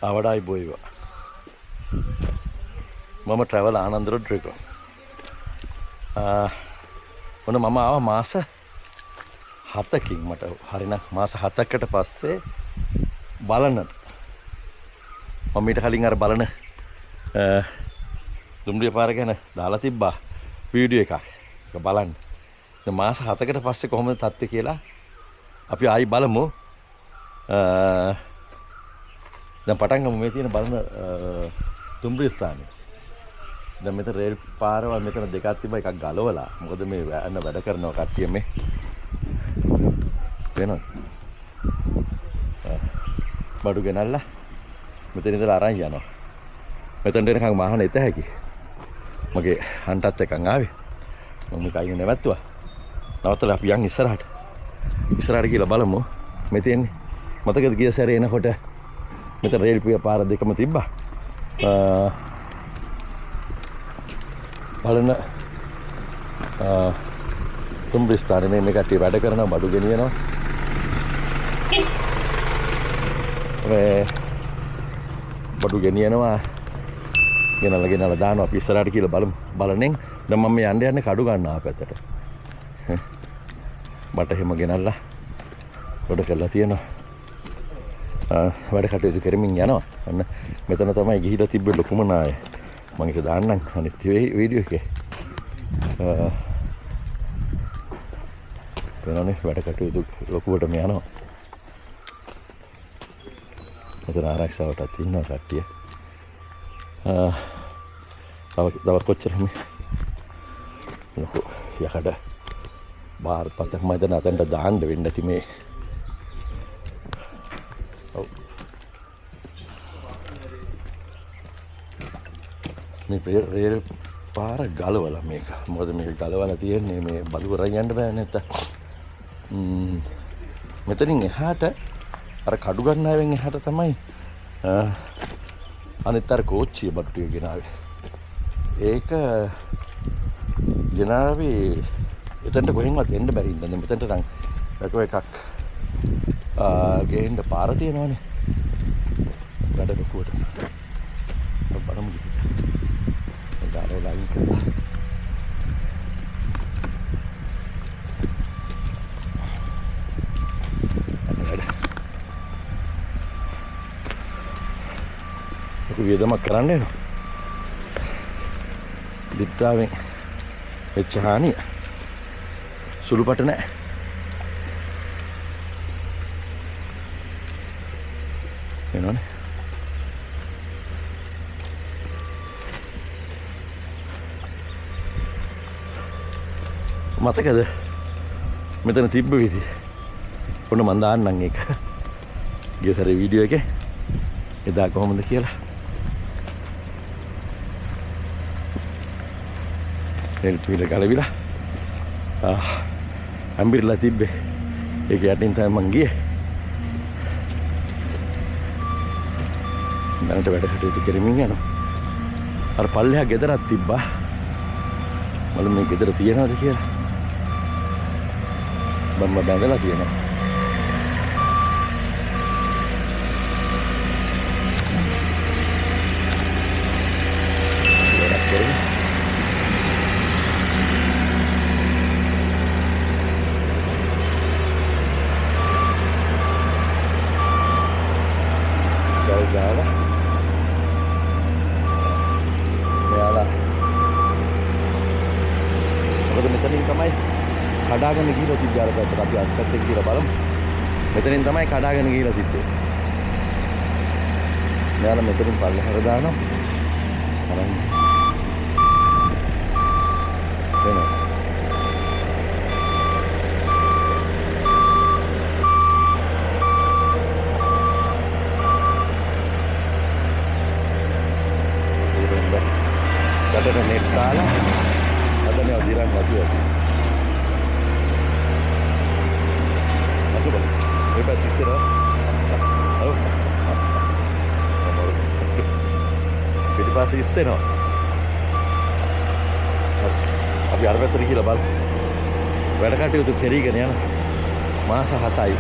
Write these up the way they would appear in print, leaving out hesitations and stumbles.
අවඩයි බොයිවා. මම travel Ananda Rodrigo. ඔන්න මම ආව මාස 7කින් මට හරිනම් මාස 7කට පස්සේ බලන්න. මම ඊට කලින් අර බලන දුම්රිය පාර ගැන දාලා තිබ්බා වීඩියෝ එකක්. ඒක බලන්න. දැන් මාස 7කට පස්සේ කොහොමද තත්ත්වය කියලා අපි ආයි බලමු. දැන් පටන් ගමු මේ තියෙන බලන දුම්රිය ස්ථානේ. දැන් මෙතන රේල් පාරවල් මෙතන දෙකක් තිබ්බා එකක් ගලවලා. මොකද මේ යන්න වැඩ කරනවා කට්ටිය මේ. වෙනවද? බඩු ගෙනල්ලා මෙතන ඉඳලා අරන් යනවා. මෙතනට එනකන් මහාන එත හැකි. මගේ හන්ටත් එකන් ආවේ. මම මේක අයින් නැවැත්තුවා. නවත්තලා අපි යන් ඉස්සරහට. ඉස්සරහට කියලා බලමු. මේ තියෙන්නේ. මතකද ගිය සැරේ එනකොට මෙතන රේල් පාර දෙකම තිබ්බා. බලන්න දුම්රිය ස්ථානේ මේ කට්ටිය වැඩ කරනවා බඩු ගෙනියනවා. මේ බඩු ගෙනියනවා ගෙනල්ලා දානවා අපි ඉස්සරහට කියලා බලමු. බලන්නේ දැන් මම යන්නේ කඩු ගන්න ආපැත්තට. මට එහෙම ගෙනල්ලා ගොඩ කරලා තියෙනවා. වැඩ කටයුතු කරමින් යනවා. අන්න මෙතන තමයි ගිහිලා තිබ්බ ලොකුම නාය. මම ඒක දාන්නම් අනිත් වීඩියෝ එකේ. වෙනනේ වැඩ කටයුතු ලොකුවටම යනවා. මෙතන ආරක්ෂාවටත් ඉන්නවා කට්ටිය. තව කොච්චර මේ ලොකු යකඩ බාර් පතක් මම දැන් අතෙන්ට දාන්න වෙන්න ඇති මේ. මේ රේල් පාර ගලවලා මේක. මොකද මේක ගලවලා තියෙන්නේ මේ බලු වරන් යන්න බෑ නැත්තම්. මෙතනින් එහාට අර කඩු ගන්න ආවෙන් එහාට තමයි අනිත් අර කෝච්චිය බඩු ටික ගෙනාවේ. ඒක ගෙනාවේ එතනට කොහෙන්වත් එන්න බැරි ඉඳන් මෙතනට නම් ලකෝ එකක් ගේන්න පාර තියෙනවනේ. වැඩ ලොකුවට. බලමු. දාලා ලයින් කරලා. වියදමක් කරන්න වෙනවා. දිට්ටාවෙන් වෙච්ච හානිය සුළුපට නැහැ. වෙනවනේ. මතකද මෙතන තිබ්බ විදිහ. ඔන්න මන් දාන්නම් ඒක. ගිය සැරේ වීඩියෝ එකේ එදා කොහොමද කියලා. රේල් පිළ ගලවිලා අම්බිරලා තිබ්බේ. ඒක යටින් තමයි මං ගියේ. දැනට වැඩ කටයුතු කරමින් යනවා. අර පල්ලෙහා ගෙදරක් තිබ්බා. මම මේ ගෙදර තියනවාද කියලා. මම බැඳලා තියෙනවා. දාලා මෙයාලා මොකද මෙතනින් තමයි කඩාගෙන ගිහලා තිබ්බේ අර පැත්තට. අපි අත් පැත්තට ගිහලා බලමු. මෙතනින් තමයි කඩාගෙන ගිහලා තිබ්බේ. මෙයාලා මෙතනින් පල්ලෙහාට දානවා. අරන් එනවා. Ada net kalah, ada nih orderan lagi. Aku bang, hebat sikit lah. Oh, jadi pasti sen oh. Abi arba teri kila bal. Berada kan itu kiri kan ya. Masa hatai.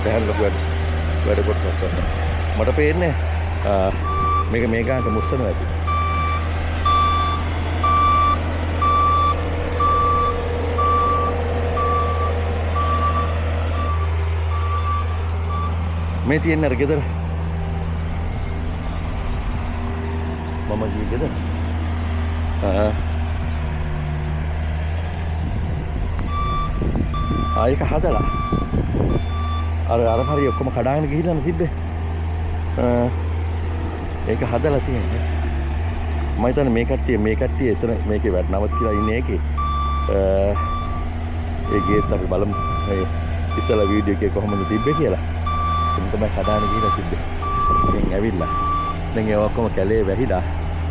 Tahan lu buat. වැඩ කොටසක් කරනවා. මට පේන්නේ මේක මේ ගානට මුස්සනවා ඇති. මේ තියෙන අර ගෙදර මම ගිය ගෙදර ඒක හදලා අර හරිය ඔක්කොම කඩාගෙන ගිහිල්ලානේ තිබ්බේ. ඒක හදලා තියෙන්නේ. මම හිතන්නේ මේ කට්ටිය එතන මේකේ වැඩ නවත්ලා ඉන්නේ ඒකේ. ඒ ගේත් අපි බලමු. මේ ඉස්සලා වීඩියෝ එකේ කොහොමද තිබ්බේ කියලා. එතන තමයි කඩාගෙන ගිහිල්ලා තිබ්බේ. ඉතින් ඇවිල්ලා. දැන් ඒ ඔක්කොම කැලේ වැහිලා.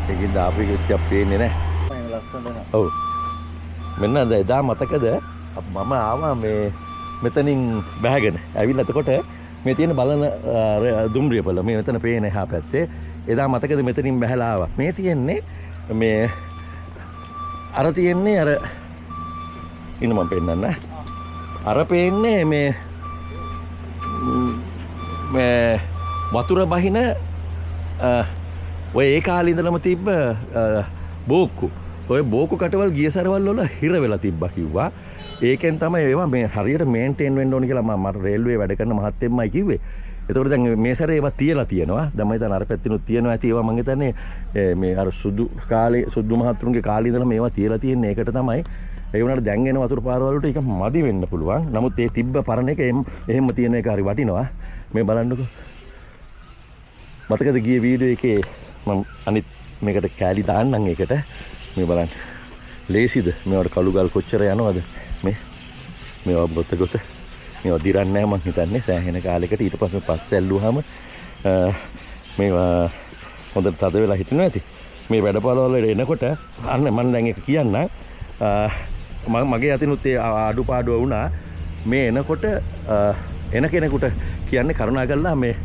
ඒකින්ද අපි කිව්වා පේන්නේ නැහැ. මේ ලස්සනද? ඔව්. මෙන්න එදා මතකද මම ආවා මේ මෙතනින් බැහැගෙන ඇවිල්ලා එතකොට මේ තියෙන බලන දුම්රියපල මේ මෙතන පේන එහා පැත්තේ එදා මතකද මෙතනින් බැහැලා ආවා. මේ තියෙන්නේ මේ අර තියෙන්නේ අර ඉන්න මම පෙන්නන්න. අර පේන්නේ මේ වතුර බහින ඔය ඒ කාලේ ඉඳලම තිබ්බ බෝක්කු. ඔය බෝක්කු කටවල් ගිය සැරවල් වල හිර වෙලා තිබ්බා කිව්වා. ඒකෙන් තමයි ඒවා මේ හරියට මේන්ටේන් වෙන්න ඕන කියලා මම රේල්වේ වැඩ කරන මහත්තයෙක්මයි කිව්වේ. එතකොට දැන් මේ සැරේ ඒවා තියලා තියෙනවා. දැන් මම හිතන්නේ අර පැත්තිනුත් තියෙනවා ඇති ඒවා මම හිතන්නේ මේ අර සුදු මහත්තුරුන්ගේ කාලේ ඉඳලා මේවා තියලා තියෙන්නේ ඒකට තමයි. ඒ වුණාට දැන් එන වතුර පාරවල් වලට ඒක මදි වෙන්න පුළුවන්. නමුත් ඒ තිබ්බ පරණ එක එහෙම තියෙන එක හරි වටිනවා. මේ බලන්නකෝ. මතකද ගිය වීඩියෝ එකේ මම අනිත් මේකට කෑලි දාන්නම් ඒකට. මේ බලන්න. ලේසිද? මේවට කළු ගල් කොච්චර යනවද? මේවා බොත මේවා දිරන්නේ නැහැ මං හිතන්නේ සෑහෙන කාලයකට. ඊට පස්සේ ඇල්ලුවාම මේවා හොඳට තද වෙලා හිටිනවා ඇති. මේ වැඩපාළ වල එනකොට අන්න මම දැන් ඒක කියන්න මගේ අතිනුත් ඒ අඩුපාඩුව වුණා. මේ එනකොට එන කෙනෙකුට කියන්නේ කරුණාකරලා මේ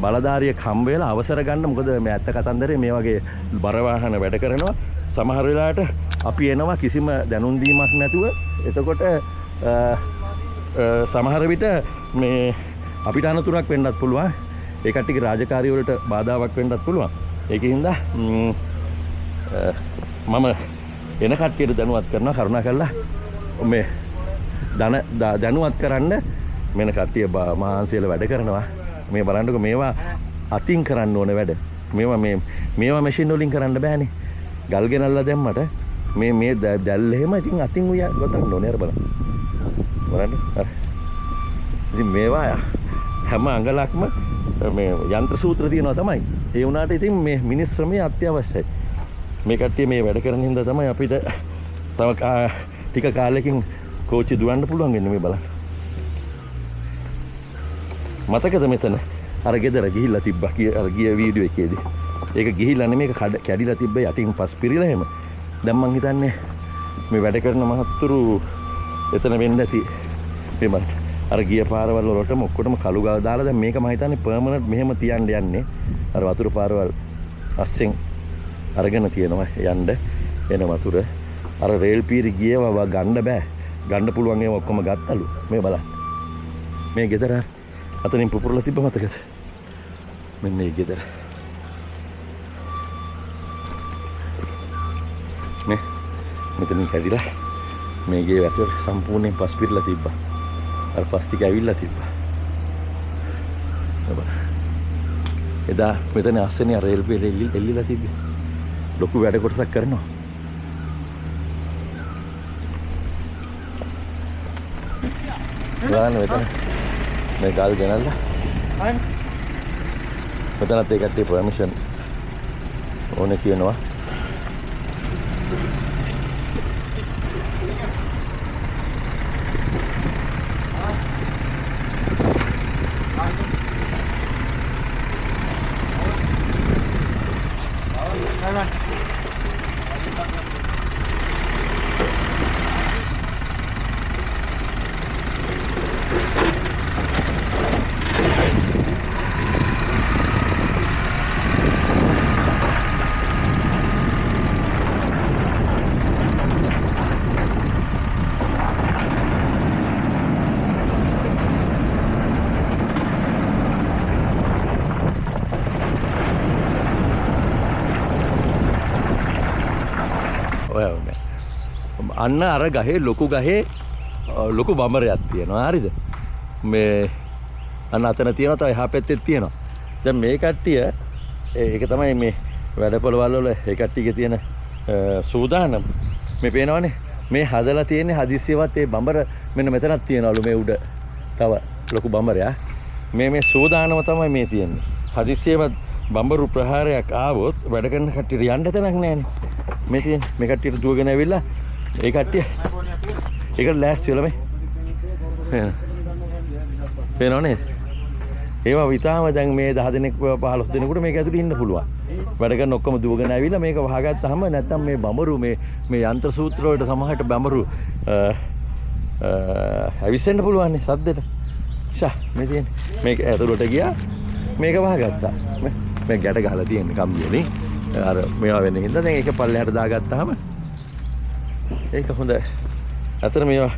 බලධාරියෙක් හම්බ වෙලා අවසර ගන්න. මොකද මේ ඇත්ත කතන්දරේ මේ වගේ බර වාහන වැඩ කරනවා. සමහර වෙලාවට අපි එනවා කිසිම දැනුම් දීමක් නැතුව. එතකොට සමහර විට මේ අපිට අනතුරක් වෙන්නත් පුළුවන්. ඒ කට්ටියගේ රාජකාරී වලට බාධාවක් වෙන්නත් පුළුවන්. ඒකින්ද මම එන කට්ටියට දැනුවත් කරනවා කරුණාකරලා මේ දැනුවත් කරන්න. මෙන්න කට්ටිය මහන්සියල වැඩ කරනවා. මේ බලන්නකො මේවා අතින් කරන්න ඕන වැඩ. මේවා මැෂින් වලින් කරන්න බෑනේ. ගල් ගෙනල්ලා දැම්මට මේ දැල් එහෙම ඉතින් අතින් උය ගොතන්න ඕනේ. අර බලන්න. අර ඉතින් මේවා හැම අඟලක්ම මේ යන්ත්‍ර සූත්‍ර තියෙනවා තමයි. ඒ වුණාට ඉතින් මේ මිනිස් ශ්‍රමය අත්‍යවශ්‍යයි. මේ කට්ටිය මේ වැඩ කරන හින්දා තමයි අපිට තව ටික කාලෙකින් කෝච්චි දුවන්න පුළුවන් වෙන්නේ. මේ බලන්න. මතකද මෙතන අර ගෙදර ගිහිල්ලා තිබ්බා අර ගිය වීඩියෝ එකේදී. ඒක ගිහිල්ලා නෙමෙයි ඒක කැඩිලා තිබ්බ යටින් පස් පිරිලා එහෙම. දැන් මං හිතන්නේ මේ වැඩ කරන මහත්තුරු එතන වෙන්න ඇති. මේ බලන්න. අර ගිය පාරවල් වලටම ඔක්කොටම කළු ගල් දාලා දැන් මේක මම හිතන්නේ පර්මනන්ට් මෙහෙම තියන්න යන්නේ. අර වතුර පාරවල් අස්සෙන් අරගෙන තියෙනවා යන්න එන වතුර. අර රේල් පීරි ගියව ගන්න බෑ. ගන්න පුළුවන් ඒවා ඔක්කොම ගත්තලු. මේ බලන්න. මේ ගෙදර අතනින් පුපුරලා තිබ්බ මතකද? මෙන්න මේ ගෙදර. මේ මෙතනින් කැඩිලා මේ ගේ වැටේ සම්පූර්ණයෙන් පස් පිරලා තිබ්බා. අර පස් ටික ඇවිල්ලා තිබ්බා. එදා මෙතන අස්සනේ අර රේල් පීරි එල්ලිලා තිබ්බේ. ලොකු වැඩ කොටසක් කරනවා. ගාන මෙතන මේ ගල් ගෙනල්ලා මෙතනත් ඒ කට්ටිය පර්මිෂන් ඕනේ කියනවා. අන්න අර ගහේ ලොකු ලොකු බඹරයක් තියෙනවා. හරිද? මේ අන්න අතන තියෙනවා, තව එහා පැත්තේ තියෙනවා. දැන් මේ කට්ටිය ඒක තමයි මේ වැඩපොළවල් වල ඒ කට්ටියගේ තියෙන සූදානම්. මේ පේනවනේ මේ හදලා තියෙන්නේ හදිස්සියවත් ඒ බඹර මෙන්න මෙතනක් තියනවලු මේ උඩ තව ලොකු බඹරයක්. මේ සූදානම තමයි මේ තියෙන්නේ. හදිස්සියවත් බඹරු ප්‍රහාරයක් ආවොත් වැඩ කරන කට්ටියට යන්න තැනක් නැහැනේ. මේ තියෙන මේ කට්ටියට දුවගෙන ඇවිල්ලා ඒ කට්ටිය ඒකට ලෑස්ති වෙලා මේ පේනවනේ. ඒවා විතාම දැන් මේ 10 දෙනෙක් 15 දෙනෙකුට මේක ඇතුලේ ඉන්න පුළුවන්. වැඩ කරන ඔක්කොම දුවගෙන ඇවිල්ලා මේක වහගත්තාම නැත්තම් මේ බඹරු මේ යන්ත්‍ර සූත්‍ර වලට සමහරට බඹරු ඇවිස්සෙන්න පුළුවන් නේ සද්දෙට. ෂා මේ තියෙන්නේ මේක ඇතුලට ගියා මේක වහගත්තා. මේ ගැට ගහලා තියෙන්නේ කම්බියනේ. අර මේවා වෙන්නේ හින්දා දැන් ඒක පල්ලෙහාට දාගත්තාම ඒක හොඳ. අතන මේවා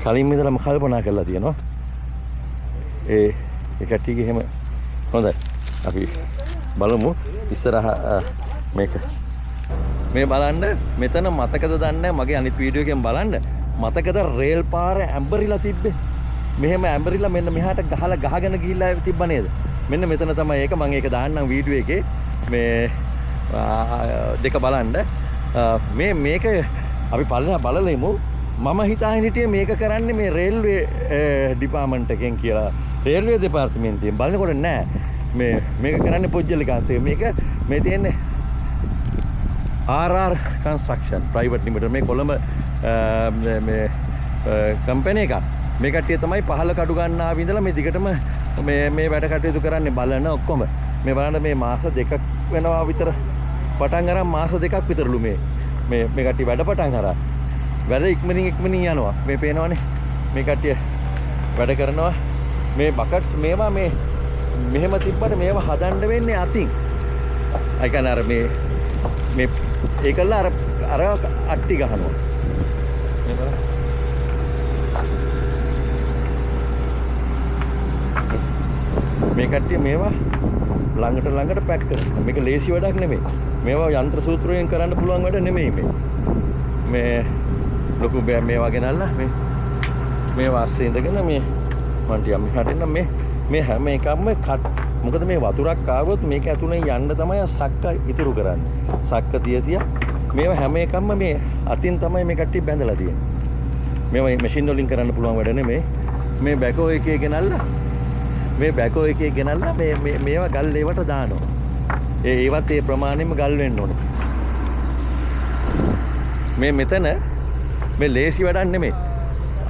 කලින් ඉඳලම කල්පනා කරලා තියෙනවා. ඒ කට්ටියගේ හැම හොඳයි. අපි බලමු ඉස්සරහ මේක. මේ බලන්න මෙතන මතකද දන්නේ මගේ අනිත් වීඩියෝ එකෙන් බලන්න. මතකද රේල් පාර ඇඹරිලා තිබ්බේ? මෙහෙම ඇඹරිලා මෙන්න මෙහාට ගහලා ගහගෙන ගිහිල්ලා තිබ්බ නේද? මෙන්න මෙතන තමයි ඒක. මම ඒක දාන්නම් වීඩියෝ එකේ. මේ දෙක බලන්න. මේක අපි පල්ලෙහා බලලා ඉමු. මම හිතාගෙන හිටියේ මේක කරන්නේ මේ රේල්වේ ඩිපාර්ට්මන්ට් එකෙන් කියලා. රේල්වේ දෙපාර්තමේන්තුවෙන් බලනකොට නෑ. මේක කරන්නේ පොජ්ජලිකාංශය. මේක මේ තියෙන්නේ RR කන්ස්ට්‍රක්ෂන් ප්‍රයිවට් ලිමිටඩ්. මේ කොළඹ මේ කම්පැනි එකක්. මේ කට්ටිය තමයි පහළ කඩු ගන්න ආවි ඉඳලා මේ දිගටම මේ වැඩ කටයුතු කරන්නේ බලන ඔක්කොම. මේ බලන්න මේ මාස දෙකක් වෙනවා විතර පටන් අරන් මාස දෙකක් විතරලු මේ කට්ටිය වැඩ පටන් අරන්. වැඩ ඉක්මනින් යනවා. මේ පේනවනේ මේ කට්ටිය වැඩ කරනවා. මේ බකට්ස් මේවා මෙහෙම තිබ්බට මේවා හදන්න වෙන්නේ අතින්. ඒ කියන්නේ අර මේ ඒකල්ල අර අට්ටි ගහනවා. මේ කට්ටිය මේවා ළඟට පැක් කරනවා. මේක ලේසි වැඩක් නෙමෙයි. මේවා යන්ත්‍ර සූත්‍රයෙන් කරන්න පුළුවන් වැඩ නෙමෙයි මේ ලොකු මේවා ගෙනල්ලා මේ වාස්සේ ඉඳගෙන මේ මන්ට යම් හරිනම් මේ හැම එකක්ම මොකද මේ වතුරක් ආවොත් මේක ඇතුලෙන් යන්න තමයි සක්ක ඉතුරු කරන්නේ. සක්ක තිය මේවා හැම එකක්ම මේ අතින් තමයි මේ කට්ටිය බැඳලා තියෙන්නේ. මේවා මැෂින් වලින් කරන්න පුළුවන් වැඩ නෙමෙයි. මේ බැකෝ එකේ ගෙනල්ලා මේවා ගල් ඒවට දානවා. ඒවත් ඒ ප්‍රමාණයෙන්ම ගල් වෙන්න ඕනේ. මෙතන මේ ලේසි වැඩක් නෙමෙයි.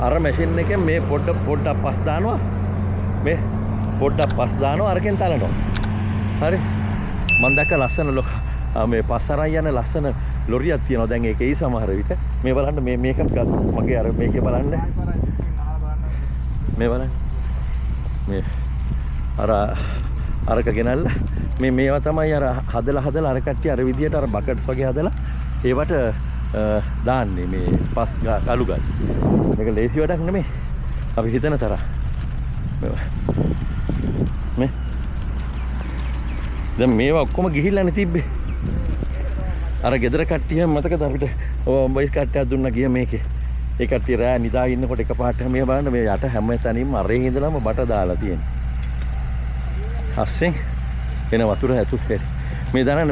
අර මැෂින් එකෙන් මේ පොඩ්ඩක් පස් දානවා. මේ පොඩ්ඩක් පස් දානවා අරකින් තලනවා. හරි. මම දැක්ක ලස්සන මේ පස් අරන් යන ලස්සන ලොරියක් තියෙනවා. දැන් ඒකේ සමහර විට මේ බලන්න මේකත් මගේ අර මේකේ බලන්න. මේ බලන්න. මේ අරක ගෙනල්ලා මේවා තමයි අර හදලා අර කට්ටිය අර විදියට අර බකට්ස් වගේ හදලා ඒවට දාන්නේ මේ පස් ගලු ගල්. මේක ලේසි වැඩක් නෙමෙයි. අපි හිතන තරම්. දැන් මේවා ඔක්කොම ගිහිල්ලානේ තිබ්බේ. අර ගෙදර කට්ටිය මතකද අපිට බයිස් කට්ටියක් දුන්නා ගිය මේකේ. ඒ කට්ටිය රෑ නිදා ඉන්නකොට එකපාරට මේ බලන්න මේ යට හැම තැනින්ම අරේ ඉඳලාම බට දාලා තියෙනවා. හස්සෙන් එන වතුර ඇතුලේ. මේ දාන්න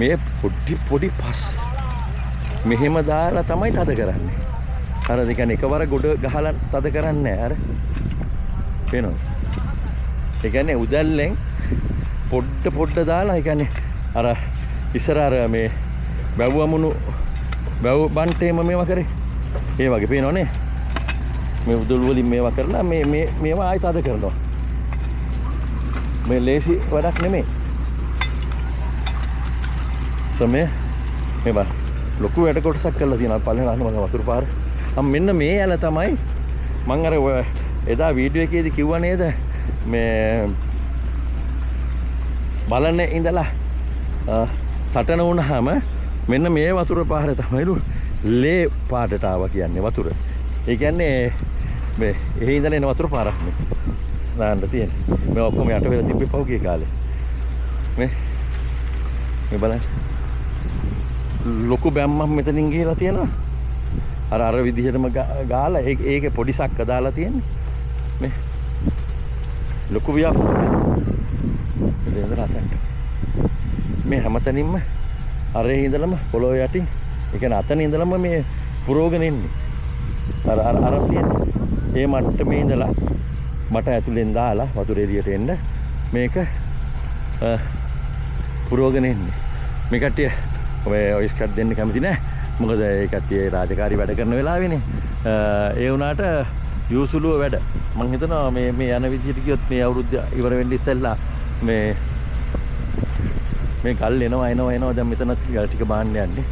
මේ පොඩි පස් මෙහෙම දාලා තමයි තද කරන්නේ. අර ඒ කියන්නේ එකවර ගොඩ ගහලා තද කරන්නේ නැහැ. අර පේනවද? ඒ කියන්නේ උදැල්ලෙන් පොඩ දාලා ඒ කියන්නේ අර ඉස්සර අර මේ වැව්වමුණු වැව් බන්ටේම මේවා කරේ. ඒ වගේ පේනවනේ. මේ උදළු වලින් මේවා කරලා මේවා ආයෙ තද කරනවා. මේ ලේසි වැඩක් නෙමෙයි. මේ බා ලොකු වැඩ කොටසක් කරලා තියෙනවා පල්ලෙහාට අහන්න වතුර පාර. මෙන්න මේ ඇල තමයි මම අර එදා වීඩියෝ එකේදී කිව්වා නේද මේ බලන්න ඉඳලා සටන වුණාම මෙන්න මේ වතුර පාර තමයිලු ලේ පාටට ආවා කියන්නේ වතුර. ඒ කියන්නේ මේ එහෙ ඉඳලා එන වතුර පාරක් මේ දාන්න තියෙන්නේ. මේ ඔක්කොම යට වෙලා තිබ්බේ පහුගිය කාලේ. මේ බලන්න. ලොකු බැම්මක් මෙතනින් ගිහලා තියෙනවා. අර විදිහටම ගාලා ඒකේ පොඩි සක්ක දාලා තියෙන්නේ. මේ ලොකු ව්‍යාපෘතියක්. මේ හැමතැනින්ම අරේ ඉඳලම පොළොව යටින් ඒ කියන්නේ අතන ඉඳලම මේ පුරෝගෙන ඉන්නේ. අර තියෙන්නේ. ඒ මට්ටමේ ඉඳලා මට ඇතුලෙන් දාලා වතුර එළියට එන්න මේක පුරෝගෙන ඉන්නේ. මේ කට්ටිය ඔය ස්කට් දෙන්න කැමති නැහැ. මොකද ඒ කට්ටිය රාජකාරී වැඩ කරන වෙලාවෙනේ. ඒ වුණාට යූසුලුව වැඩ. මම හිතනවා මේ යන විදිහට ගියොත් මේ අවුරුද්ද ඉවර වෙන්න ඉස්සෙල්ලා මේ ගල් එනවා දැන් මෙතනත් ගල් ටික බාන්න යන්නේ.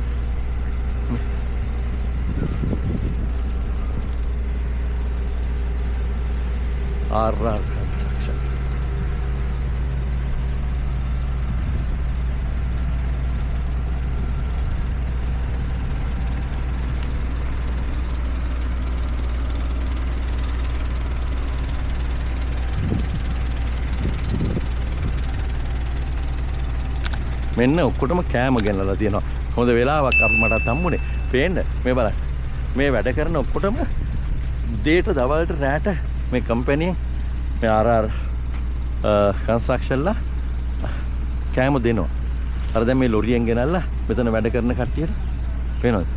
ආරාර කන්ස්ට්‍රක්ෂන් මෙන්න ඔක්කොටම කෑම ගෙනලා තියෙනවා. හොඳ වෙලාවක් අපි මටත් හම්බුනේ. පේන්න මේ බලන්න. මේ වැඩ කරන ඔක්කොටම දෙයට දවල්ට රැට මේ කම්පැනියෙන් මේ ආර් කන්ස්ට්‍රක්ෂන්ලා කෑම දෙනවා. අර දැන් මේ ලොරියෙන් ගෙනල්ලා මෙතන වැඩ කරන කට්ටියට පේනවද?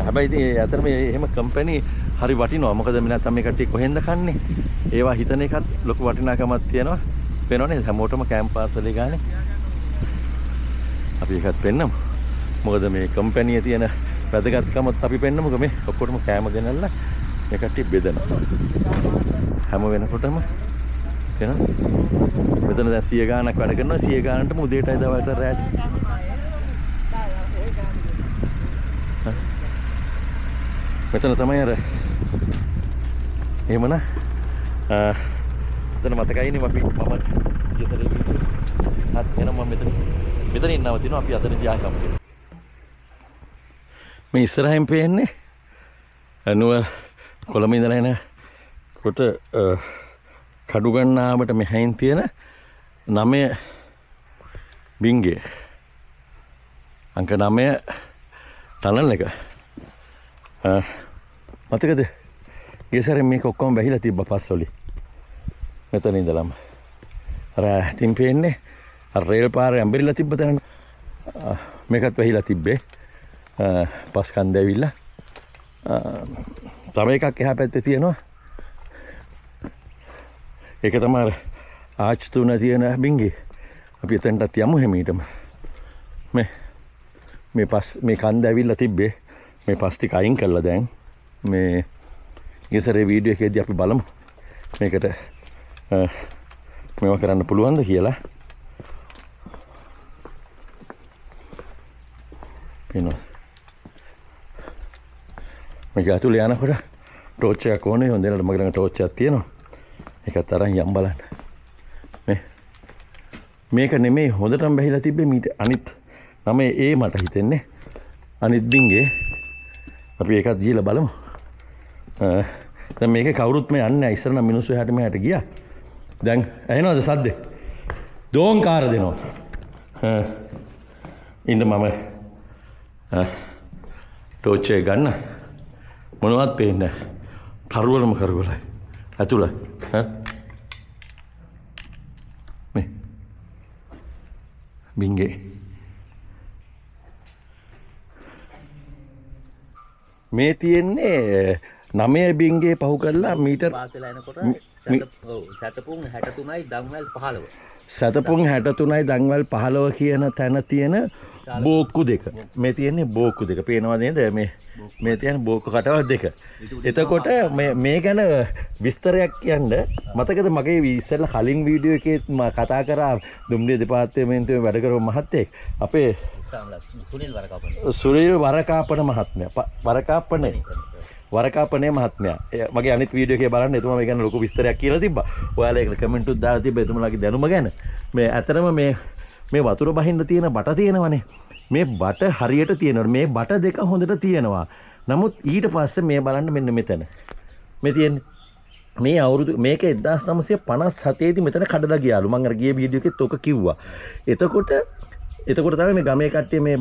හැබැයි ඉතින් අතර මේ එහෙම කම්පැනි හරි වටිනවා. මොකද මේ නැත්තම් මේ කට්ටිය කොහෙන්ද කන්නේ? ඒවා හිතන එකත් ලොකු වටිනාකමක් තියෙනවා. පේනවනේ හැමෝටම කෑම පාර්සලේ ගානේ. අපි එකත් පෙන්නමු. මොකද මේ කම්පැනියේ තියෙන වැදගත්කමත් අපි පෙන්නමුකෝ. මේ ඔක්කොටම කෑම ගෙනල්ලා මේ කට්ටිය බෙදනවා. හැම වෙනකොටම පේනවද? මෙතන දැන් 100 ගාණක් වැඩ කරනවා. 100 ගාණටම උදේටයි දවල්ට රැට. මෙතන තමයි අර එහෙමන මෙතන මතකයිනේ මම ඉස්සරේ හත් වෙන මම මෙතන ඉන්නව තියෙනවා. අපි අතන ගියාකම් මේ ඉස්සරහින් පේන්නේ නුව කොළඹ ඉඳලා එන කොට කඩුගන්නාවට මෙහෙන් තියෙන 9 බිංගේ අංක 9 ටනල් එක මතකද? ඊසරේ මේක ඔක්කොම බැහිලා තිබ්බ පස්වලි. මෙතන ඉඳලම අර තින් පේන්නේ අර රේල් පාරේ ඇඹරිලා තිබ්බ තැන මේකත් වැහිලා තිබ්බේ. පස් කන්ද ඇවිල්ලා තව එකක් එහා පැත්තේ තියෙනවා. ඒක තමයි ආච් තුන තියෙන බිංගේ. අපි එතනටත් යමු හැමීටම. මේ කන්ද ඇවිල්ලා තිබ්බේ. මේ පස් ටික අයින් කළා දැන්. මේ ඉස්සරේ වීඩියෝ එකේදී අපි බලමු මේකට මේවා කරන්න පුළුවන්ද කියලා. පේනවා. මේක ඇතුලේ යනකොට ටෝච් එකක් ඕනේ. හොඳට මගේ ළඟ ටෝච් එකක් තියෙනවා. ඒකත් අරන් යම් බලන්න. මේක නෙමෙයි හොඳටම බැහැලා තිබ්බේ මීට අනිත් 9A මට හිතෙන්නේ. අනිත් බින්ගේ අපි ඒකත් ගිහලා බලමු. දැන් මේකේ කවුරුත් මේ යන්නේ නැහැ. ඉස්සර නම් මිනිස්සු එහාට මෙහාට ගියා. දැන් ඇහෙනවද සද්දේ? දෝංකාර දෙනවා. ඉන්න මම ටෝච් එක ගන්න. මොනවත් පේන්නේ නැහැ. කරවලම කරවලයි. ඇතුළ මේ බින්ගේ මේ තියෙන්නේ 9 බින්ගේ පහු කරලා මීටර් පාසල යනකොට සැතපුම් 63යි දන්වැල් 15. සැතපුම් 63යි දන්වැල් 15 කියන තැන තියෙන බෝක්කු දෙක. මේ තියෙන්නේ බෝක්කු දෙක. පේනවද නේද? මේ තියෙන බෝක්කු කටවල් දෙක. එතකොට මේ ගැන විස්තරයක් කියන්න මතකද මගේ ඉස්සෙල්ලා කලින් වීඩියෝ එකේ මම කතා කරා දුම්රිය දෙපාර්තමේන්තුවේ වැඩ කරපු මහත්තයෙක් අපේ සුනිල් වරකාපන මහත්මයා. වරකාපනේ මහත්මයා. මගේ අනිත් වීඩියෝ එකේ බලන්න එතුමා මේ ගැන ලොකු විස්තරයක් කියලා තිබ්බා. ඔයාලා ඒකට කමෙන්ට් උත් දාලා තිබ්බා එතුමාගේ දැනුම ගැන. මේ ඇතරම මේ වතුර බහින්න තියෙන බට තියෙනවනේ. මේ බට හරියට තියෙනවා. මේ බට දෙක හොඳට තියෙනවා. නමුත් ඊට පස්සේ මේ බලන්න මෙන්න මෙතන. මේ තියෙන්නේ මේ අවුරුදු මේක 1957 දී මෙතන කඩලා ගියාලු. මම අර ගිය වීඩියෝ එකෙත් ඔක කිව්වා. එතකොට තමයි මේ ගමේ කට්ටිය මේ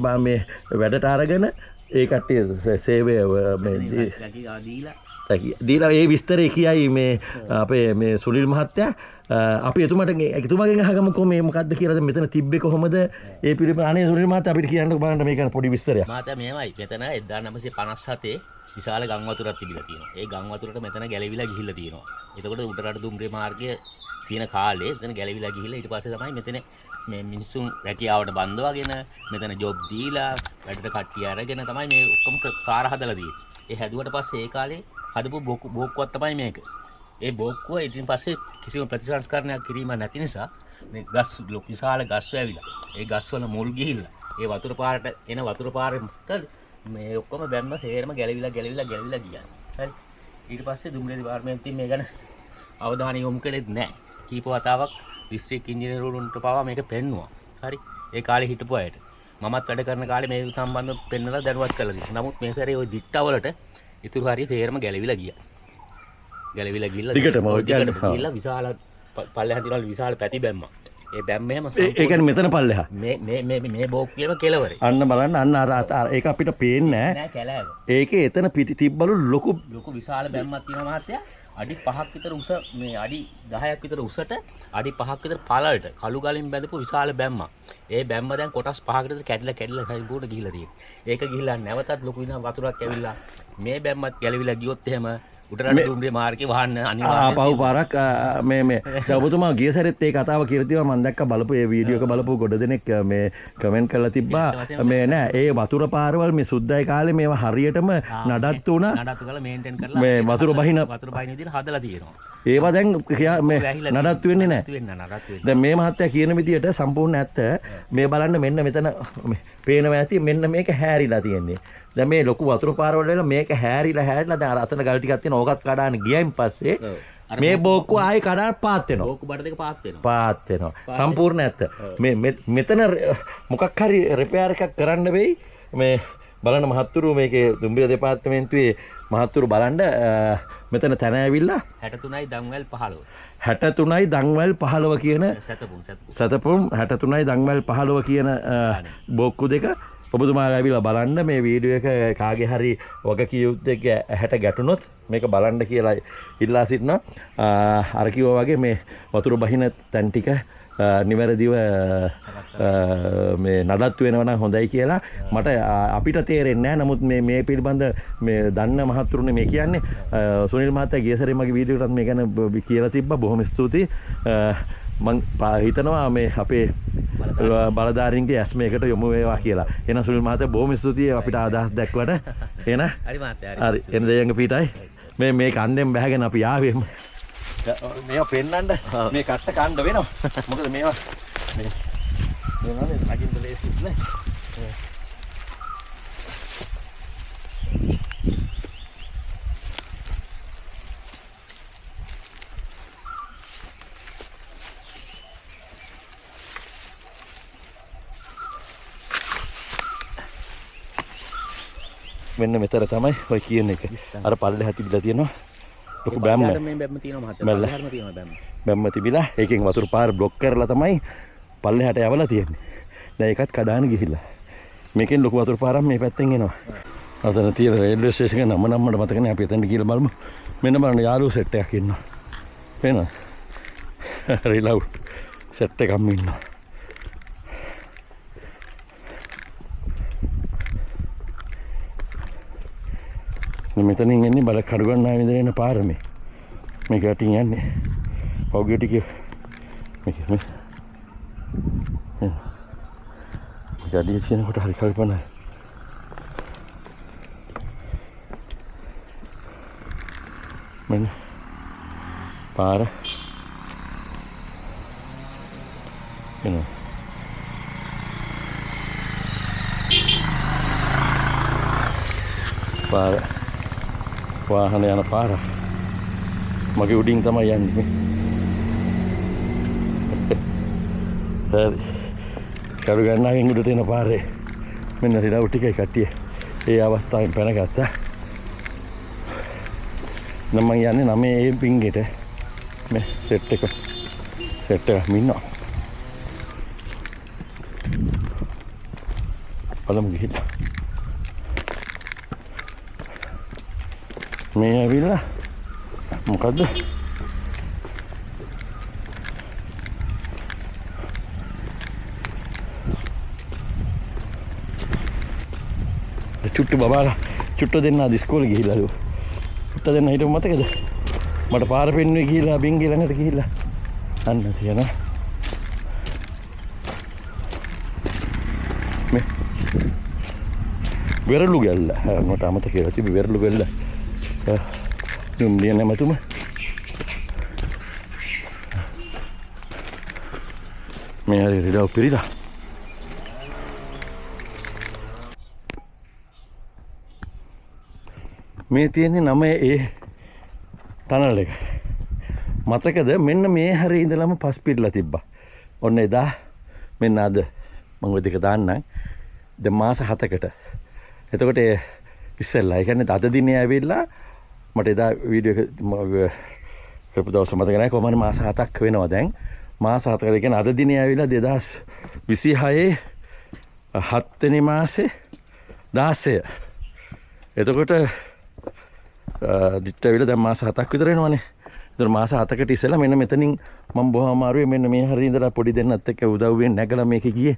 වැඩට අරගෙන ඒ කට්ටිය සේවය මේ දීලා ඒ විස්තරය කියයි මේ අපේ මේ සුනිල් මහත්තයා අපි එතුමාගෙන් අහගමුකෝ මේ මොකද්ද කියලා මෙතන තිබ්බේ කොහොමද ඒ පිළිබඳ අනේ සුනිල් මහත්තයා අපිට කියන්න බලන්න මේක පොඩි විස්තරයක්. මහත්තයා මෙහෙමයි. මෙතන 1957 විශාල ගම් වතුරක් තිබිලා තියෙනවා. ඒ ගම් වතුරට මෙතන ගැලවිලා ගිහිල්ලා තියෙනවා. එතකොට උඩරට දුම්රිය මාර්ගය තියෙන කාලේ මෙතන ගැලවිලා ගිහිල්ලා ඊට පස්සේ තමයි මෙතන මේ මිනිස්සුන් රැකියාවට බඳවාගෙන මෙතන ජොබ් දීලා වැඩට කට්ටිය අරගෙන තමයි මේ ඔක්කොම කාර හදලා තියෙන්නේ. ඒ හැදුවට පස්සේ ඒ කාලේ හදපු බෝක්කුවක් තමයි මේක. ඒ බෝක්කුව ඉතින් පස්සේ කිසිම ප්‍රතිසංස්කරණයක් කිරීම නැති නිසා මේ ගස් විශාල ගස් වැවිලා ඒ ගස් වල මුල් ගිහිල්ලා ඒ වතුර පාරට එන වතුර පාරේ මේ ඔක්කොම බැම්ම තේරම ගැලවිලා ගියා. හරි. ඊට පස්සේ දුම්රිය දෙපාර්තමේන්තුවෙන් මේ ගැන අවධානය යොමු කළෙත් නැහැ. කීප වතාවක් දිස්ත්‍රික් ඉංජිනේරුවන්ට පවා මේක පෙන්නුවා. හරි. ඒ කාලේ හිටපු අයට. මමත් වැඩ කරන කාලේ මේ සම්බන්ධව පෙන්නලා දැනුවත් කළා තියෙනවා. නමුත් මේ සැරේ ওই දිට්ටවලට ඉතුරු හරිය තේරම ගැලවිලා ගියා. ගැලවිලා ගිහිල්ලා විශාල පල්ලෙහාන් තියනවා විශාල පැති බැම්මක්. ඒ බැම්මේම ඒ කියන්නේ මෙතන පල්ලෙහා. මේ බෝක්කියම කෙලවරේ. අන්න බලන්න අන්න අර ඒක අපිට පේන්නේ නෑ කැලෑව. ඒකේ එතන පිටි තිබ්බලු ලොකු විශාල බැම්මක් තියෙනවා මහත්තයා. අඩි 5ක් විතර උස මේ අඩි 10ක් විතර උසට අඩි 5ක් විතර පළලට කළු ගලින් බැඳපු විශාල බැම්මක්. ඒ බැම්ම දැන් කොටස් 5කට කැඩිලා සම්පූර්ණ ගිහිලා තියෙනවා. ඒක ගිහිලා නැවතත් ලොකු විනා වතුරක් ඇවිල්ලා මේ බැම්මත් ගැලවිලා ගියොත් එහෙම උඩරට දුම්රිය මාර්ගේ වහන්න අනිවාර්යයෙන් ආපහු පාරක් මේ ඔබතුමා ගිය සැරේත් ඒ කතාව කියලා තිබ්බා මම දැක්ක බලපු ඒ වීඩියෝ එක බලපු ගොඩ දෙනෙක් මේ කමෙන්ට් කරලා තිබ්බා මේ නෑ ඒ වතුර පාරවල් මේ සුද්දයි කාලේ මේවා හරියටම නඩත්තු වුණා නඩත්තු කරලා මේන්ටේන් කරලා මේ වතුර බහින විදිහට හදලා තියෙනවා. ඒවා දැන් මේ නඩත්තු වෙන්නේ නැහැ. දැන් මේ මහත්තයා කියන විදියට සම්පූර්ණ ඇත්ත. මේ බලන්න මෙන්න මෙතන පේනවා ඇති මෙන්න මේක හැරිලා තියෙන්නේ. දැන් මේ ලොකු වතුර පාරවල වෙලා මේක හැරිලා දැන් අර අතන ගල් ටිකක් තියෙන ඕකත් කඩාන ගියයින් පස්සේ මේ බෝක්කුව ආයේ කඩාන පාත් වෙනවා. බෝක්කු බඩ දෙක පාත් වෙනවා. සම්පූර්ණ ඇත්ත. මේ මෙතන මොකක් හරි රිපෙයාර් එකක් කරන්න වෙයි. මේ බලන්න මහත්තුරු මේකේ දුම්රිය දෙපාර්තමේන්තුවේ මහත්තුරු බලන්න මෙතන තැන ඇවිල්ලා 63යි දන්වැල් 15. 63යි දන්වැල් 15 කියන සතපුම් 63යි දන්වැල් 15 කියන බෝක්කු දෙක ඔබතුමාලා ඇවිල්ලා බලන්න මේ වීඩියෝ එක කාගේ හරි වගකීම් ඇහැට ගැටුනොත් මේක බලන්න කියලා ඉල්ලා සිටිනවා. අර කිව්වා වගේ මේ වතුර බහින තැන් ටික නිවැරදිව මේ නඩත්තු වෙනවා නම් හොඳයි කියලා මට අපිට තේරෙන්නේ නැහැ. නමුත් මේ පිළිබඳ මේ දන්න මහත්තුරුනේ මේ කියන්නේ සුනිල් මහත්තයා ගිය සැරේ මගේ වීඩියෝ එකටත් මේ ගැන කියලා තිබ්බා. බොහොම ස්තුතියි. මං හිතනවා මේ අපේ බලධාරීන්ගේ ඇස් මේකට යොමු වේවා කියලා. එහෙනම් සුනිල් මහත්තයා බොහොම ස්තුතියි අපිට අදහස් දැක්වට. එහෙනම් හරි මහත්තයා හරි. එන දෙයන්ගේ පිටයි මේ කන්දෙන් බැහැගෙන අපි ආවේ. මේවා පෙන්නන්න මේ කට්ට කන්න වෙනවා. මොකද මේවා මේ නගින්න ලේසිත් නේ. මෙන්න මෙතන තමයි ඔය කියන එක. අර පල්ලෙහා තිබිලා තියෙනවා. ලොකු බැම්ම. මේ බැම්ම තියෙනවා මහත්තයා. පල්ලෙහාම තියෙනවා බැම්ම. බැම්ම තිබිලා ඒකෙන් වතුර පාර બ્લોක් කරලා තමයි පල්ලෙහාට යවලා තියෙන්නේ. දැන් ඒකත් කඩාන ගිහිල්ලා. මේකෙන් ලොකු වතුර පාරක් මේ පැත්තෙන් එනවා. අතන තියෙන රේල්වේ ස්ටේෂන් එක නම මට මතක නෑ. අපි එතනට ගිහලා බලමු. මෙන්න බලන්න යාළුවෝ සෙට් එකක් ඉන්නවා. පේනවද? රිලව් සෙට් එකක්ම ඉන්නවා. මෙතනින් එන්නේ බල කඩුගන්නාව ඉඳන් එන පාර මේ. මේක යටින් යන්නේ. පෞගේ ටික මේක යඩිය තියෙනකොට හරි කල්පනා. මෙන්න පාර එනවා. පාර වාහන යන පාර මගේ උඩින් තමයි යන්නේ. හරි. කරුගන්නාවෙන් උඩට එන පාරේ මෙන්න රිලව් ටිකයි කට්ටිය ඒ අවස්ථාවෙන් පැනගත්තා. නම් මම යන්නේ 9 පිංගෙට මේ සෙට් එක මින්නවා. බලමු ගිහින්. මේ ඇවිල්ලා මොකද්ද චුට්ටු බබාලා චුට්ටු දෙන්න අද ඉස්කෝලේ ගිහිල්ලාලු චුට්ට දෙන්න හිටපු මතකද මට පාර පෙන්නුවේ ගිහිල්ලා බින්ගේ ළඟට ගිහිල්ලා අන්න තියනවා මේ වෙරළු ගැල්ල මට අමතක කියලා තිබි වෙරළු ගැල්ල දුම්ලිය නැමතුම මේ හරි රිදව් පිරිලා මේ තියෙන්නේ නම ඒ ටනල් එක මතකද මෙන්න මේ හරිය ඉඳලම පස් පිරලා තිබ්බා ඔන්න එදා මෙන්න අද මම ඔය දෙක දාන්නම් දැන් මාස 7කට එතකොට ඉස්සෙල්ලා ඒ කියන්නේ අද දිනේ ඇවිල්ලා මට එදා වීඩියෝ එක කරපු දවස් මතක නැහැ කොහොමද මාස 7ක් වෙනවා දැන් මාස 7කට කියන්නේ අද දිනේ ඇවිල්ලා 2026 7 වෙනි මාසේ 16 එතකොට දිට්ට ඇවිල්ලා දැන් මාස 7ක් විතර වෙනවනේ ඒතර මාස 7කට ඉස්සෙල්ලා මෙන්න මෙතනින් මම බොහොම අමාරුවේ මෙන්න මේ හරිය ඉඳලා පොඩි දෙන්නත් එක්ක උදව්වෙන් නැගලා මේකේ ගියේ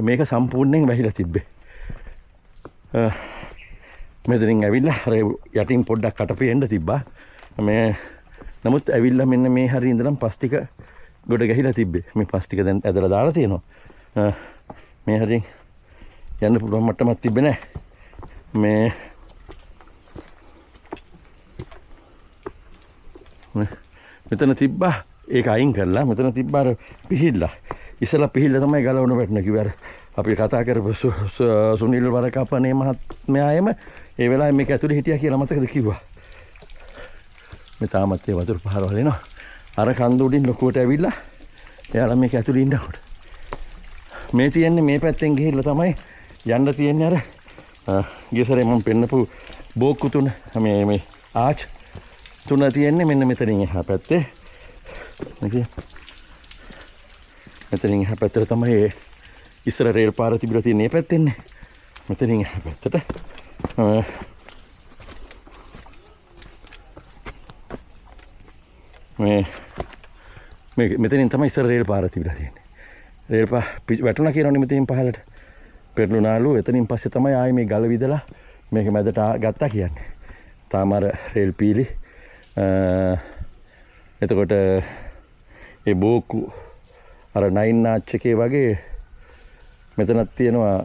මේක සම්පූර්ණයෙන් වැහිලා තිබ්බේ මෙතනින් ඇවිල්ලා අර යටින් පොඩ්ඩක් කටපියෙන්න තිබ්බා මේ නමුත් ඇවිල්ලා මෙන්න මේ හරිය ඉඳලා පස් ටික ගොඩ ගහිලා තිබ්බේ මේ පස් ටික දැන් ඇදලා දාලා තියෙනවා මේ හරියෙන් යන්න පුළුවන් මට්ටමක් තිබ්බේ නැහැ මේ මෙතන තිබ්බා ඒක අයින් කරලා මෙතන තිබ්බා අර පිහිල්ලා ඉස්සලා පිහිල්ලා තමයි ගලවන වැටෙන කිව්වා අපි කතා කරපු සුනිල් වරකපනේ මහත්මයායම ඒ වෙලාවේ මේක ඇතුලේ හිටියා කියලා මතකද කිව්වා මේ තාමත් ඒ වතුර පහරවල එනවා අර කන්ද උඩින් ලොකුවට ඇවිල්ලා එයාලා මේක ඇතුලේ ඉන්නකොට මේ තියන්නේ මේ පැත්තෙන් ගිහිල්ලා තමයි යන්න තියන්නේ අර ගියසරේ මම පෙන්නපු බෝක්කු තුන මේ ආච් තුන තියන්නේ මෙන්න මෙතනින් එහා පැත්තේ මෙතනින් එහා පැත්තට තමයි ඉස්සර රේල් පාර තිබිලා තියෙන මේ පැත්තෙන්නේ මෙතනින් එහා පැත්තට මේ මෙතනින් තමයි ඉස්සර රේල් පාර තිබිලා තියෙන්නේ රේල් පාර වැටුණා කියනෝනේ මෙතනින් පහළට පෙරළුනාලු එතනින් පස්සේ තමයි ආයේ මේ ගල විදලා මේක මැදට ගත්තා කියන්නේ තාම අර රේල් පීලි එතකොට ඒ බෝකු අර 9 නාච් එකේ වගේ මෙතනක් තියෙනවා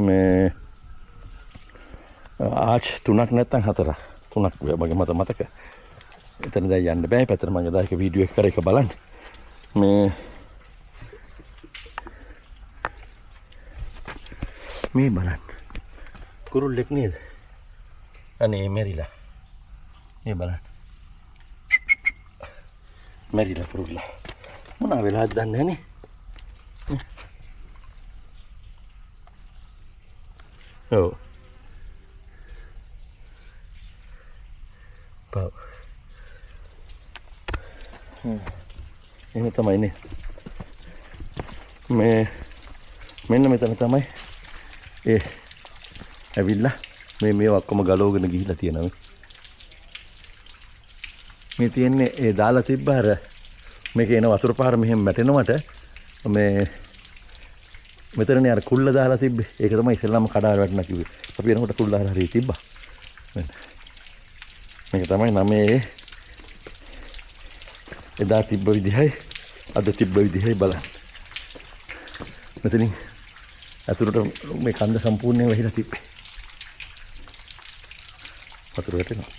මේ ආච් 3ක් නැත්නම් 4ක් 3ක් මගේ මතක එතන දැන් යන්න බෑ පැත්තට මම එදා එක වීඩියෝ එක කර එක බලන්න මේ බලන්න කුරුල්ලෙක් නේද අනේ මෙරිලා මේ බලන්න මෙරිලා කුරුල්ලා මොනවා වෙලාද දන්නේ නැනේ ඔව් පාව එහෙම තමයි නේ මෙන්න මෙතන තමයි ඒ ඇවිල්ලා මේ ඔක්කොම ගලවගෙන ගිහිල්ලා තියෙනවා මේ තියන්නේ ඒ දාලා තිබ්බ අර මේකේ එන වතුර පාර මෙහෙම වැටෙනවට මේ මෙතනනේ අර කුල්ල දාලා තිබ්බේ ඒක තමයි ඉස්සෙල්ලාම කඩාර වැටුණා කිව්වේ අපි එනකොට කුල්ල හරිය තිබ්බා මේක තමයි නමේ එදා තිබ්බ විදිහයි අද තිබ්බ විදිහයි බලන්න මෙතනින් අතුරට මේ කන්ද සම්පූර්ණයෙන් වැහිලා තිබ්බේ වතුර වැටෙනවා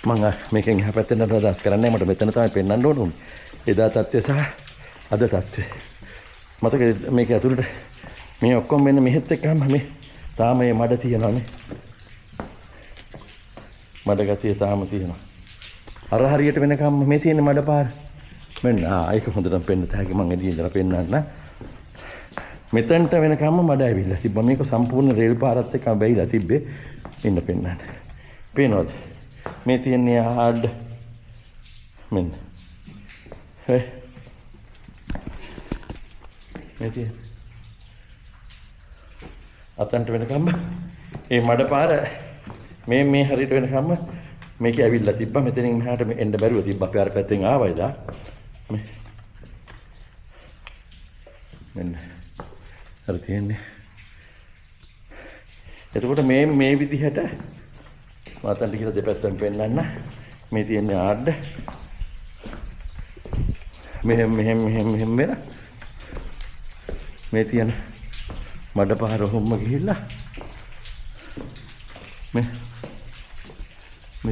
මම මේකෙන් එහා පැත්තෙන් අදහස් කරන්නේ මට මෙතන තමයි පෙන්වන්න ඕන එදා තත්ත්වය සහ අද තත්ත්වය මතක මේක ඇතුළට මේ ඔක්කොම මෙන්න මෙහෙත් එක්කම මේ තාම මේ මඩ තියෙනවානේ මඩ ගතිය තාම තියෙනවා අර හරියට වෙනකම් මේ තියෙන මඩ පාර මෙන්න ඒක හොඳටම පෙන්න තැහැකි මම එදී ඉඳලා පෙන්නන්න මෙතනට වෙනකම්ම මඩ ඇවිල්ලා තිබ්බා මේක සම්පූර්ණ රේල් පාරත් එක්ක බැහැලා තිබ්බේ ඉන්න පෙන්නන්න පේනවද මේ තියන්නේ හાર્ඩ් මෙන්න මේ තියෙන අතන්ට වෙනකම්ම මේ මඩ පාර මේ හරියට වෙනකම්ම මේක ඇවිල්ලා තිබ්බා. මෙතනින් මෙහාට එන්න බැරුව තිබ්බා. අපි අර පැත්තෙන් ආවා එදා. මෙන්න හරි තියෙන්නේ. එතකොට මේ විදිහට මාතන්ට කියලා දෙපැත්තෙන් පෙන්නන්න. මේ තියෙන්නේ ආඩ. මෙහෙම වෙන. මේ තියෙන මඩ පහර ඔහොම ගිහිල්ලා මේ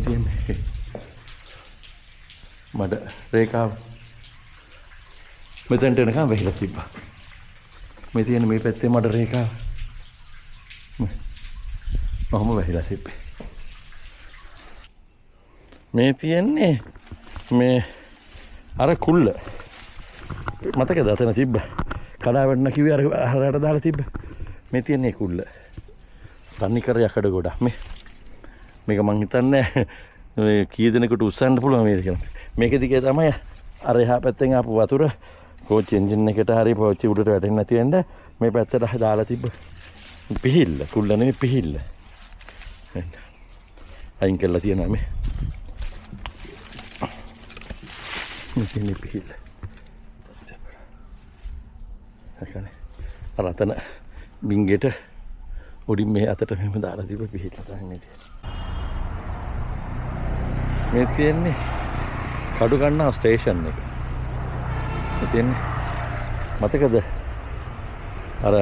තියෙන්නේ මඩ රේඛාව මෙතනට එනකම් වෙහිලා තිබ්බා. මේ තියෙන මේ පැත්තේ මඩ රේඛාව ඔහොම වෙහිලා තිබ්බේ. මේ තියෙන්නේ මේ අර කුල්ල මතකද අතන තිබ්බ කඩාවැටෙන කිව්වේ අර හරයට දාලා තිබ්බ. මේ තියෙන්නේ කුල්ල. තනි කර යකඩ ගොඩක් මේක මං හිතන්නේ මේ කී දෙනෙකුට උස්සන්න පුළුවන් මේක කියලා. මේක දිගේ තමයි අර එහා පැත්තෙන් ආපු වතුර කෝච් එන්ජින් එකට හරි පොච්චි උඩට වැටෙන්නේ නැති වෙන්න මේ පැත්තට දාලා තිබ්බ. පිහිල්ල කුල්ල නෙමෙයි පිහිල්ල. අයින් කරලා තියෙනවා මේ. මේ පිහිල්ල. අර අතන බින්ගෙට උඩින් මේ අතට මෙහෙම දාලා තිබ්බ පිහිල්ල තමයි මේ තියෙන්නේ කඩු ගන්නා ස්ටේෂන් එක. මේ තියෙන්නේ මතකද අර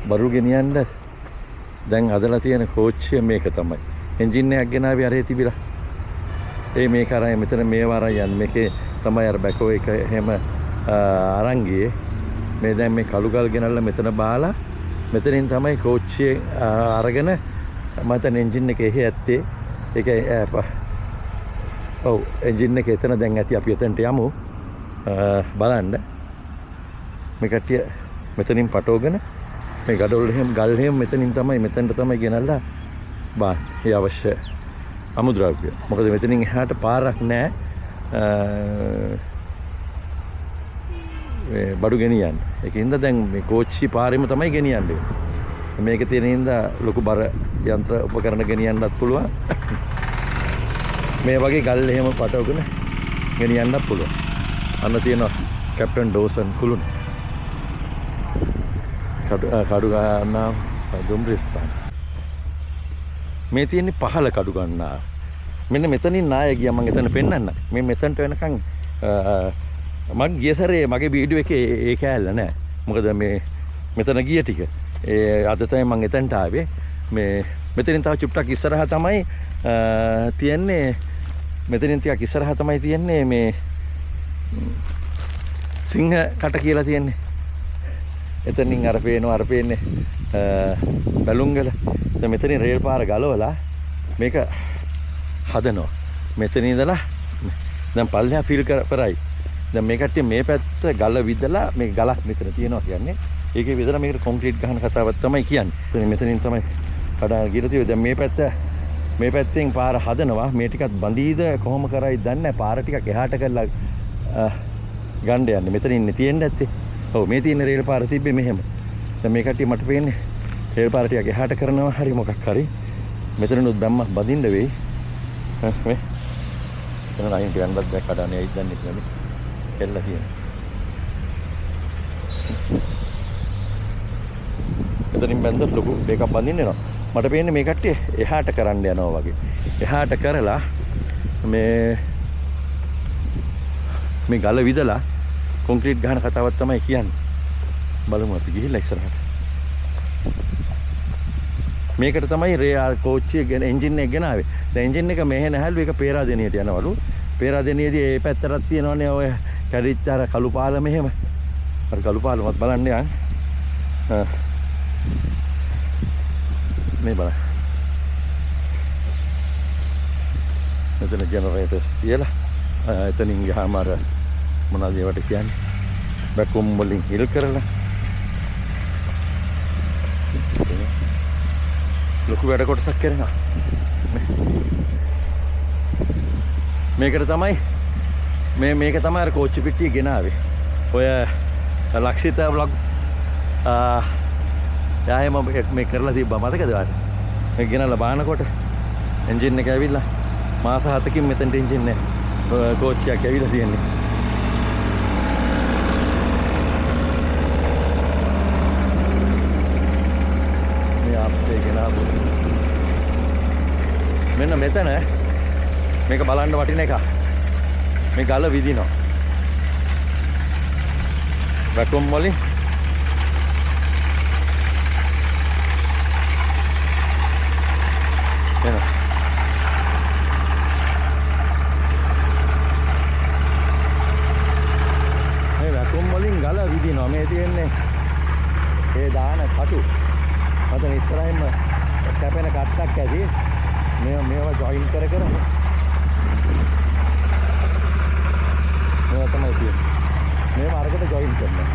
බරු ගෙනියන්න දැන් අදලා තියෙන කෝච්චිය මේක තමයි. එන්ජින් එකක් ගෙනාවේ අරේ තිබිලා. මේ කරා මෙතන මේව අරන් යන්නේ. මේකේ තමයි අර බැකෝ එක එහෙම අරන් ගියේ. මේ දැන් මේ කළු ගල් ගෙනල්ලා මෙතන බාලා මෙතනින් තමයි කෝච්චිය අරගෙන මතන එන්ජින් එක එහි ඇත්තේ. ඒක ඔව් එන්ජින් එක එතන දැන් ඇති. අපි එතනට යමු බලන්න. මේ කට්ටිය මෙතනින් පටවගෙන මේ ගඩොල් එහෙම ගල් එහෙම මෙතනින් තමයි මෙතනට තමයි ගෙනල්ලා බා ඒ අවශ්‍ය අමුද්‍රව්‍ය. මොකද මෙතනින් එහාට පාරක් නැහැ. බඩු ගෙනියන්න. ඒකින්ද දැන් මේ කෝච්චි පාරෙම තමයි ගෙනියන්නේ. මේක තියෙන හින්දා ලොකු බර යන්ත්‍ර උපකරණ ගෙනියන්නත් පුළුවන්. මේ වගේ ගල් එහෙම පටවගෙන ගෙනියන්නත් පුළුවන්. අන්න තියෙනවා කැප්ටන් ඩෝසන් කුළුණ. කඩු ගන්නා දුම්රිස්ථාන. මේ තියෙන්නේ පහළ කඩු ගන්නා. මෙන්න මෙතනින් නාය ගියා මම එතන පෙන්නන්න. මේ මෙතනට වෙනකන් මම ගිය සැරේ මගේ වීඩියෝ එකේ ඒ කෑල්ල නෑ. මොකද මේ මෙතන ගිය ටික අද තමයි මම එතනට ආවේ. මේ මෙතනින් තව චුට්ටක් ඉස්සරහා තමයි තියන්නේ. මෙතනින් ටිකක් ඉස්සරහා තමයි තියන්නේ මේ සිංහ කට කියලා තියන්නේ. එතනින් අර පේන්නේ බැලුම්ගල. දැන් මෙතනින් රේල් පාර ගලවලා මේක හදනවා. මෙතන ඉඳලා දැන් පල්ලෙහා ෆීල් කරයි. දැන් මේ කට්ටිය මේ පැත්ත ගල විදලා මේ ගලක් මෙතන තියෙනවා කියන්නේ. ඒකේ විතර මේකට කොන්ක්‍රීට් ගහන කතාවක් තමයි කියන්නේ. මෙතනින් තමයි කඩා ගිහලා තියෙන්නේ. දැන් මේ පැත්තෙන් පාර හදනවා. මේ ටිකත් බඳීද කොහොම කරයිද දන්නේ නැහැ. පාර ටිකක් එහාට කරලා ගන්න යන්නේ. මෙතන ඉන්නේ තියෙන්නේ නැත්තේ. ඔව් මේ තියෙන රේල් පාර තිබ්බේ මෙහෙම. දැන් මේ කට්ටිය මට පේන්නේ රේල් පාර ටිකක් එහාට කරනවා හරි මොකක් හරි. මෙතනනුත් බැම්මක් බඳින්න වෙයි. මේ එතන අයින් ගන්නත් දැක් කඩන්නේ ඇයි දන්නේ නැහැ. එල්ල තියෙනවා. එතනින් බැන්දොත් ලොකු දෙකක් බඳින්න එනවා. මට පේන්නේ මේ කට්ටිය එහාට කරන්න යනවා වගේ. එහාට කරලා මේ ගල විදලා කොන්ක්‍රීට් ගහන කතාවක් තමයි කියන්නේ. බලමු අපි ගිහිල්ලා ඉස්සරහට. මේකට තමයි රේල් කෝච්චිය ගෙන එන්ජින් එක ගෙනාවේ. දැන් එන්ජින් එක මෙහෙ නැහැලු ඒක පේරාදෙනියට යනවලු. පේරාදෙනියේදී මේ පැත්තටත් තියෙනවනේ ඔය කැඩිච්ච අර කළු පාලම එහෙම. අර කළු පාලමත් බලන්න යන්. මේ බලන්න. මෙතන ජෙනරේටර්ස් තියලා එතනින් ගියාම අර මොනවද ඒවට කියන්නේ? බැකුම් වලින් හිල් කරලා ලොකු වැඩ කොටසක් කරනවා. මේකට තමයි මේක තමයි අර කෝච්චි පිටිය ගෙනාවේ. ඔය ලක්ෂිත ව්ලොග්ස් යායම මේ කරලා තිබ්බා මතකද ඔයාලට? මේ ගෙනල්ලා බානකොට එන්ජින් එක ඇවිල්ලා මාස 7කින් මෙතනට එන්ජින් එක කෝච්චියක් ඇවිල්ලා තියෙන්නේ. මේ අපේ ගෙනාවු. මෙන්න මෙතන මේක බලන්න වටින එක. මේ ගල විදිනවා. වැකුම් වලින් එන මේ වැකුම් වලින් ගල විදිනවා. මේ තියෙන්නේ ඒ දාන කටු. මතන ඉස්සරහින්ම කැපෙන කට්ටක් ඇති. මේවා ජොයින් කර මේවා තමයි තියෙන්නේ. මේව අරකට ජොයින් කරනවා.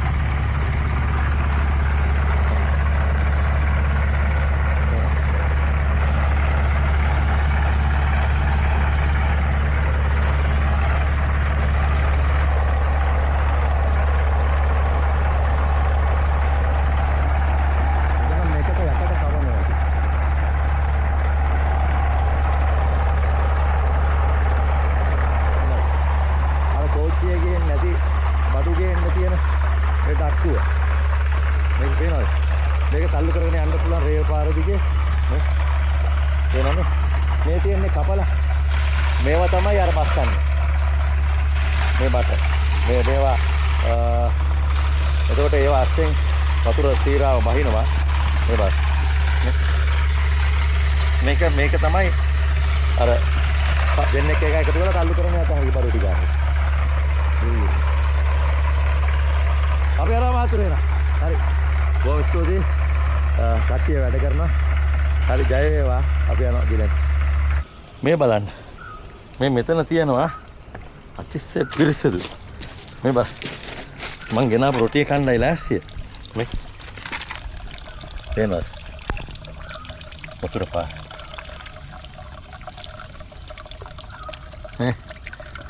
මේක තල්ලු කරගෙන යන්න පුළුවන් රේල් පාර දිගේ නේ තේනවනේ මේ තියෙන්නේ කපල මේවා තමයි අර බස් ගන්න මේ බට මේවා එතකොට ඒවා අස්සෙන් වතුර තීරාව බහිනවා මේ බස් මේක තමයි අර දෙන්නෙක් එක එකතු කරලා තල්ලු කරගෙන යනවා තමයි බඩු ටික අපි අර මාතුරේන හරි බොහොම ස්තුතියි කට්ටිය වැඩ කරනවා හරි ජය වේවා අපි යනවා ගිලන් මේ බලන්න මේ මෙතන තියෙනවා අතිශය පිරිසිදු මේ බස් මං ගෙනාපු රොටිය කන්නයි ලෑස්තිය මේ තේනවද වතුර පාර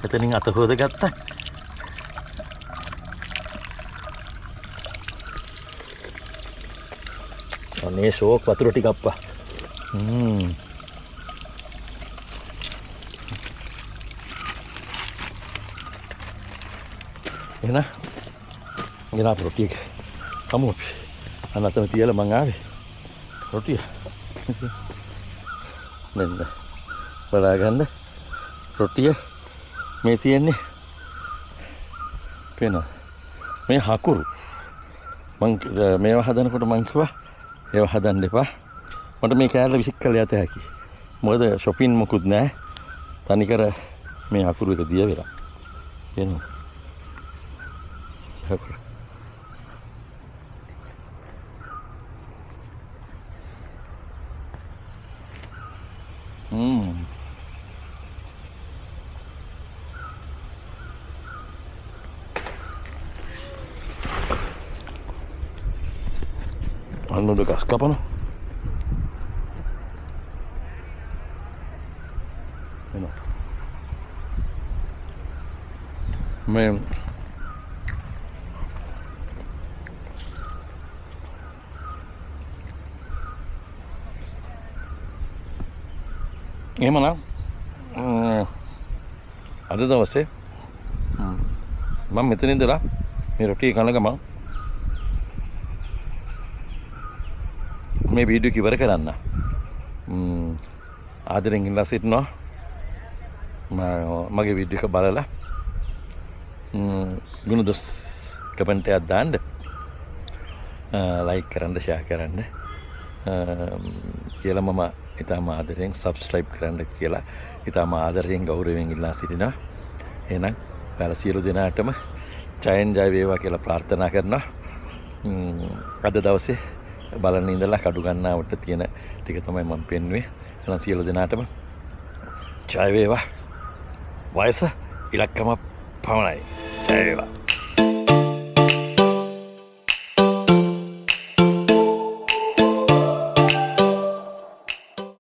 එතනින් අත හොද ගත්තා අනේ ෂෝක් වතුර ටික අප්පා එන ගෙනාපු රොටිය කමු අපි අනතන තියලා මං ආවේ රොටිය මෙන්න බලා ගන්න රොටිය මේ තියෙන්නේ පේනවා මේ හකුරු මං මේවා හදනකොට මං කිව්වා ඒවා හදන්න එපා මට මේ කෑල්ල විසික් කරලා යත හැකි මොකද shopping මොකුත් නැහැ තනිකර මේ හකුරු එක දිය වෙලා එනවා හකුරු අන්නොද ගස් කපන මේ එහෙමනම් අද දවසේ මම මෙතන ඉඳලා මේ රොටිය කන ගමන් මේ වීඩියෝ ඉවර කරන්න ආදරෙන් ඉල්ලා සිටිනවා මගේ වීඩියෝ එක බලලා ගුණදොස් කමෙන්ට් එකක් දාන්න ලයික් කරන්න ෂෙයා කරන්න කියලා මම ඉතාම ආදරෙන් සබ්ස්ක්‍රයිබ් කරන්න කියලා ඉතාම ආදරයෙන් ගෞරවයෙන් ඉල්ලා සිටිනවා එහෙනම් ඔයාලා සියලු දෙනාටම ජයෙන් ජය වේවා කියලා ප්‍රාර්ථනා කරනවා අද දවසේ බලන්න ඉඳලා කඩු ගන්නාවට තියෙන ටික තමයි මම පෙන්වුවේ. එහෙනම් සියලු දෙනාටම ජය වේවා. වයස ඉලක්කම පමණයි. ජය වේවා.